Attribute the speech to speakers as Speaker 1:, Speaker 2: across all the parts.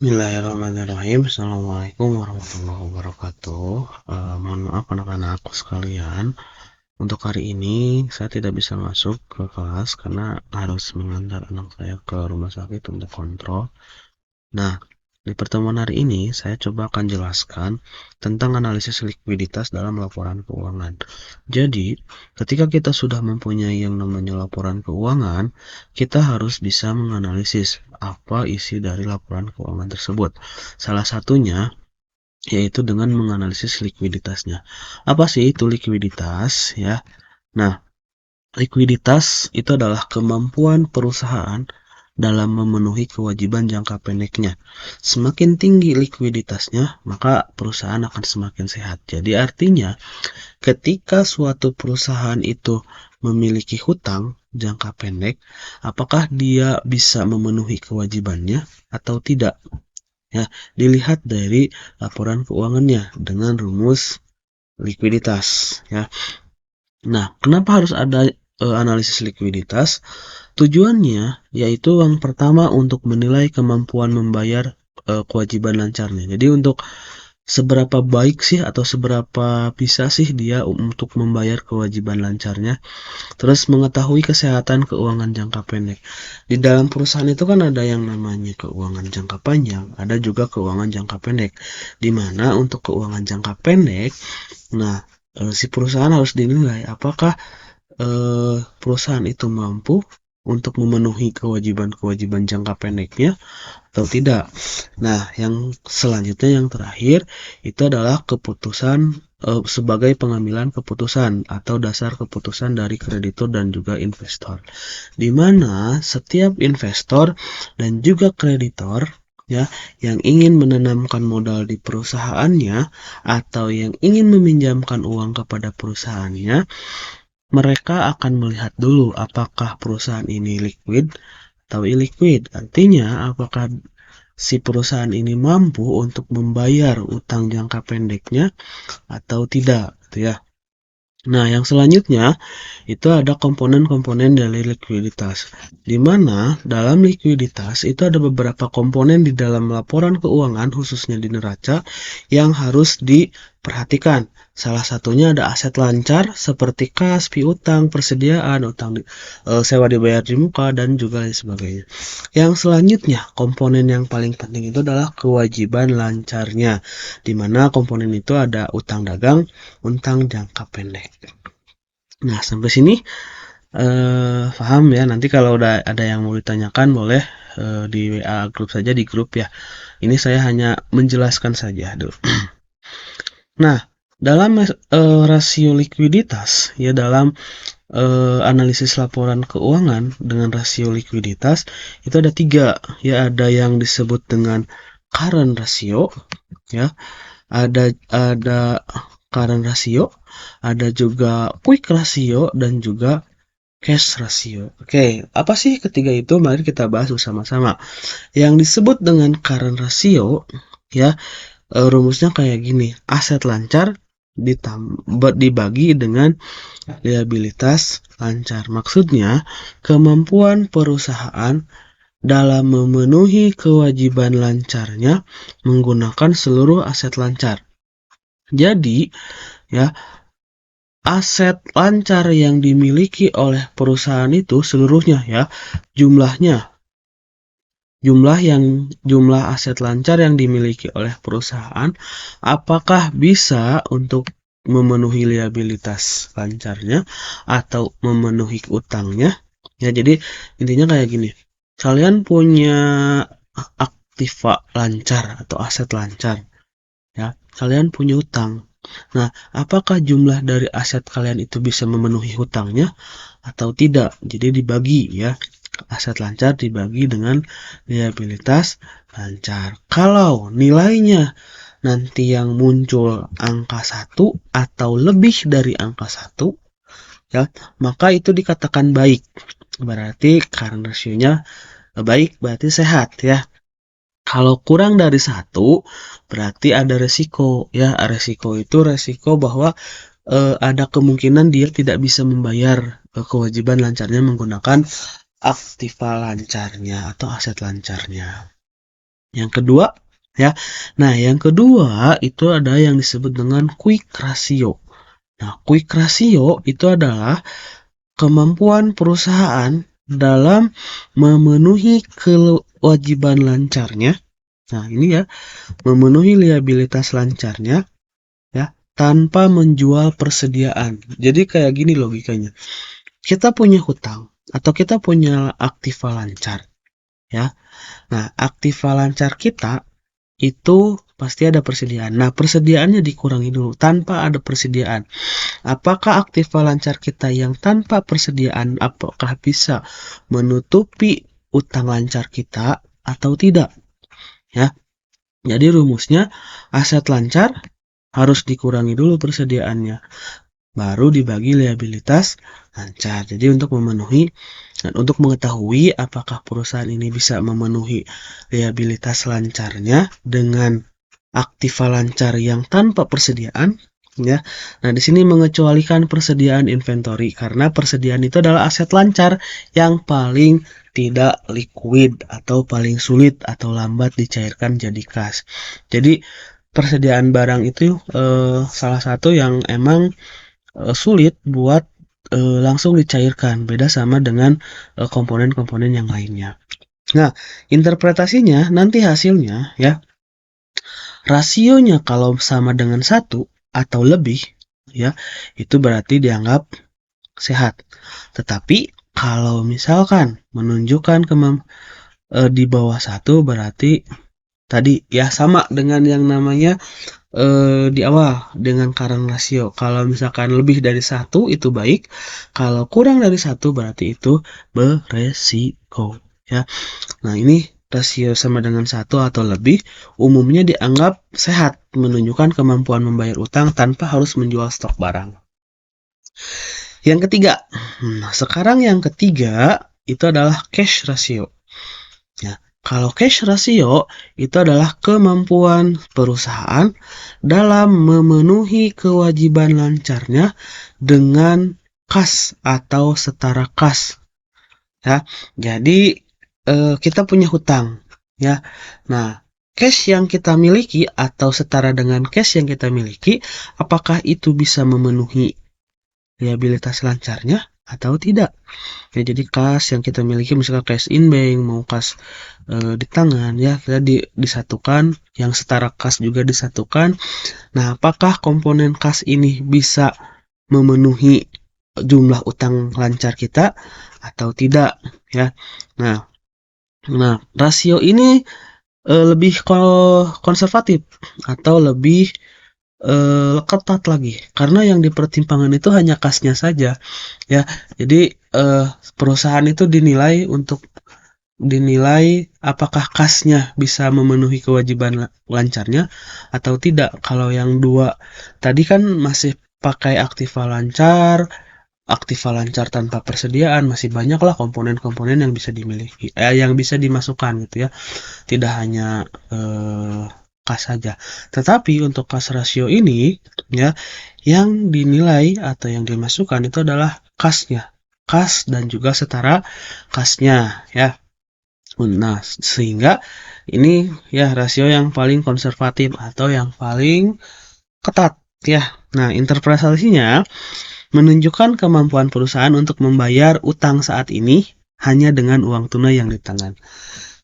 Speaker 1: Bismillahirrahmanirrahim. Assalamualaikum warahmatullahi wabarakatuh. Mohon maaf anak-anak sekalian. Untuk hari ini saya tidak bisa masuk ke kelas karena harus mengantar anak saya ke rumah sakit untuk kontrol. Nah, di pertemuan hari ini saya coba akan jelaskan tentang analisis likuiditas dalam laporan keuangan. Jadi, ketika kita sudah mempunyai yang namanya laporan keuangan, kita harus bisa menganalisis apa isi dari laporan keuangan tersebut. Salah satunya yaitu dengan menganalisis likuiditasnya. Apa sih itu likuiditas ya? Nah, likuiditas itu adalah kemampuan perusahaan dalam memenuhi kewajiban jangka pendeknya. Semakin tinggi likuiditasnya, maka perusahaan akan semakin sehat. Jadi artinya, ketika suatu perusahaan itu memiliki hutang jangka pendek, apakah dia bisa memenuhi kewajibannya atau tidak? Ya, dilihat dari laporan keuangannya dengan rumus likuiditas. Ya, nah, kenapa harus ada analisis likuiditas? Tujuannya yaitu yang pertama untuk menilai kemampuan membayar kewajiban lancarnya. Jadi untuk seberapa baik sih atau seberapa bisa sih dia untuk membayar kewajiban lancarnya. Terus mengetahui kesehatan keuangan jangka pendek. Di dalam perusahaan itu kan ada yang namanya keuangan jangka panjang, ada juga keuangan jangka pendek. Di mana untuk keuangan jangka pendek, nah si perusahaan harus dinilai apakah perusahaan itu mampu untuk memenuhi kewajiban-kewajiban jangka pendeknya atau tidak. Nah, yang selanjutnya yang terakhir itu adalah keputusan sebagai pengambilan keputusan atau dasar keputusan dari kreditur dan juga investor. Di mana setiap investor dan juga kreditor ya yang ingin menanamkan modal di perusahaannya atau yang ingin meminjamkan uang kepada perusahaannya, mereka akan melihat dulu apakah perusahaan ini liquid atau illiquid. Artinya, apakah si perusahaan ini mampu untuk membayar utang jangka pendeknya atau tidak, gitu ya. Nah, yang selanjutnya itu ada komponen-komponen dari likuiditas. Di mana dalam likuiditas itu ada beberapa komponen di dalam laporan keuangan khususnya di neraca yang harus diperhatikan. Salah satunya ada aset lancar seperti kas, piutang, persediaan, utang sewa dibayar di muka dan juga lain sebagainya. Yang selanjutnya, komponen yang paling penting itu adalah kewajiban lancarnya. Di mana komponen itu ada utang dagang, utang jangka pendek. Nah, sampai sini paham ya. Nanti kalau udah ada yang mau ditanyakan boleh di WA grup saja di grup ya. Ini saya hanya menjelaskan saja dulu. Nah, dalam rasio likuiditas ya dalam analisis laporan keuangan dengan rasio likuiditas itu ada 3 ya, ada yang disebut dengan current ratio ya, ada current ratio, ada juga quick ratio dan juga cash ratio. Oke, apa sih ketiga itu? Mari kita bahas bersama-sama. Yang disebut dengan current ratio ya, rumusnya kayak gini. Aset lancar dibagi dengan liabilitas lancar. Maksudnya, kemampuan perusahaan dalam memenuhi kewajiban lancarnya menggunakan seluruh aset lancar. Jadi, ya, aset lancar yang dimiliki oleh perusahaan itu seluruhnya ya, jumlah aset lancar yang dimiliki oleh perusahaan apakah bisa untuk memenuhi liabilitas lancarnya atau memenuhi utangnya. Ya, jadi intinya kayak gini. Kalian punya aktiva lancar atau aset lancar ya. Kalian punya utang. Nah, apakah jumlah dari aset kalian itu bisa memenuhi hutangnya atau tidak? Jadi dibagi ya. Aset lancar dibagi dengan liabilitas lancar. Kalau nilainya nanti yang muncul angka 1 atau lebih dari angka 1 ya, maka itu dikatakan baik. Berarti current ratio-nya baik, berarti sehat ya. Kalau kurang dari 1 berarti ada resiko ya. Resiko itu resiko bahwa ada kemungkinan dia tidak bisa membayar kewajiban lancarnya menggunakan aktiva lancarnya atau aset lancarnya. Yang kedua, ya. Nah, yang kedua itu ada yang disebut dengan quick ratio. Nah, quick ratio itu adalah kemampuan perusahaan dalam memenuhi kewajiban lancarnya. Nah, ini ya, memenuhi liabilitas lancarnya ya, tanpa menjual persediaan. Jadi kayak gini logikanya. Kita punya hutang atau kita punya aktiva lancar, ya. Nah, aktiva lancar kita itu pasti ada persediaan. Nah, persediaannya dikurangi dulu tanpa ada persediaan. Apakah aktiva lancar kita yang tanpa persediaan apakah bisa menutupi utang lancar kita atau tidak? Ya. Jadi rumusnya aset lancar harus dikurangi dulu persediaannya, baru dibagi liabilitas lancar. Jadi untuk memenuhi dan untuk mengetahui apakah perusahaan ini bisa memenuhi liabilitas lancarnya dengan aktiva lancar yang tanpa persediaan, ya. Nah, di sini mengecualikan persediaan inventory karena persediaan itu adalah aset lancar yang paling tidak liquid atau paling sulit atau lambat dicairkan jadi kas. Jadi persediaan barang itu salah satu yang emang sulit buat langsung dicairkan, beda sama dengan komponen-komponen yang lainnya. Nah, interpretasinya nanti hasilnya ya, rasionya kalau sama dengan 1 atau lebih ya, itu berarti dianggap sehat. Tetapi kalau misalkan menunjukkan di bawah 1 berarti tadi ya sama dengan yang namanya di awal dengan current ratio. Kalau misalkan lebih dari 1 itu baik, kalau kurang dari 1 berarti itu beresiko ya. Nah, ini rasio sama dengan 1 atau lebih umumnya dianggap sehat, menunjukkan kemampuan membayar utang tanpa harus menjual stok barang. Yang ketiga, sekarang yang ketiga itu adalah cash ratio. Ya, kalau cash ratio itu adalah kemampuan perusahaan dalam memenuhi kewajiban lancarnya dengan kas atau setara kas. Ya, jadi kita punya hutang, ya. Nah, cash yang kita miliki atau setara dengan cash yang kita miliki, apakah itu bisa memenuhi liabilitas lancarnya atau tidak? Ya, jadi kas yang kita miliki misalnya cash in bank mau kas di tangan ya, kita disatukan, yang setara kas juga disatukan. Nah, apakah komponen kas ini bisa memenuhi jumlah utang lancar kita atau tidak ya? Nah, rasio ini lebih konservatif atau lebih ketat lagi karena yang dipertimbangkan itu hanya kasnya saja ya. Jadi perusahaan itu dinilai apakah kasnya bisa memenuhi kewajiban lancarnya atau tidak. Kalau yang dua tadi kan masih pakai aktiva lancar tanpa persediaan, masih banyaklah komponen-komponen yang bisa dimiliki, yang bisa dimasukkan gitu ya. Tidak hanya kas saja. Tetapi untuk kas rasio ini ya, yang dinilai atau yang dimasukkan itu adalah kasnya. Kas dan juga setara kasnya ya. Nah, sehingga ini ya rasio yang paling konservatif atau yang paling ketat ya. Nah, interpretasinya menunjukkan kemampuan perusahaan untuk membayar utang saat ini hanya dengan uang tunai yang di tangan.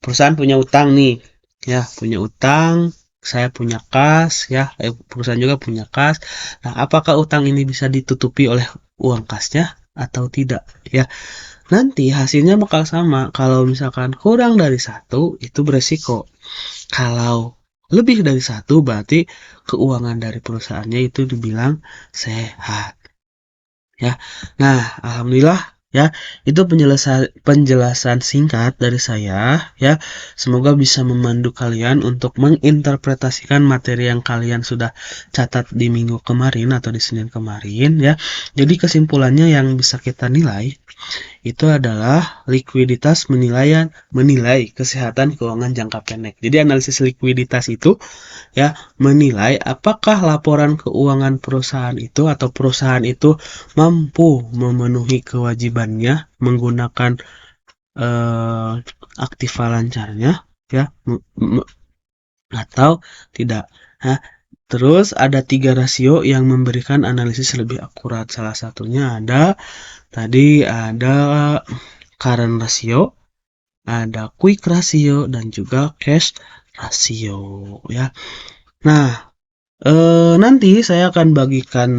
Speaker 1: Perusahaan punya utang nih, ya punya utang, saya punya kas, ya perusahaan juga punya kas. Nah, apakah utang ini bisa ditutupi oleh uang kasnya atau tidak? Ya, nanti hasilnya bakal sama. Kalau misalkan kurang dari 1 itu beresiko. Kalau lebih dari 1 berarti keuangan dari perusahaannya itu dibilang sehat. Ya. Nah, alhamdulillah ya, itu penjelasan singkat dari saya ya. Semoga bisa memandu kalian untuk menginterpretasikan materi yang kalian sudah catat di minggu kemarin atau di Senin kemarin ya. Jadi kesimpulannya yang bisa kita nilai itu adalah likuiditas menilai kesehatan keuangan jangka pendek. Jadi analisis likuiditas itu ya menilai apakah laporan keuangan perusahaan itu atau perusahaan itu mampu memenuhi kewajibannya menggunakan aktiva lancarnya ya, atau tidak. Nah, terus ada 3 rasio yang memberikan analisis lebih akurat. Salah satunya ada current ratio, ada quick ratio, dan juga cash ratio ya. Nah, nanti saya akan bagikan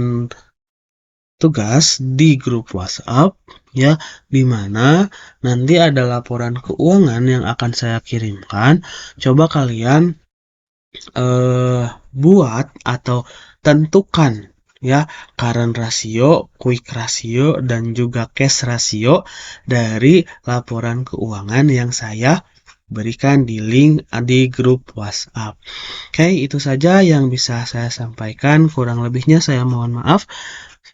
Speaker 1: tugas di grup WhatsApp ya, di mana nanti ada laporan keuangan yang akan saya kirimkan. Coba kalian buat atau tentukan ya current ratio, quick ratio, dan juga cash ratio dari laporan keuangan yang saya berikan di link di grup WhatsApp. Oke, itu saja yang bisa saya sampaikan. Kurang lebihnya saya mohon maaf.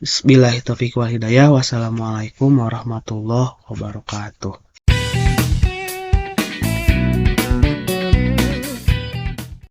Speaker 1: Billahi taufiq wal hidayah. Wassalamualaikum warahmatullahi wabarakatuh.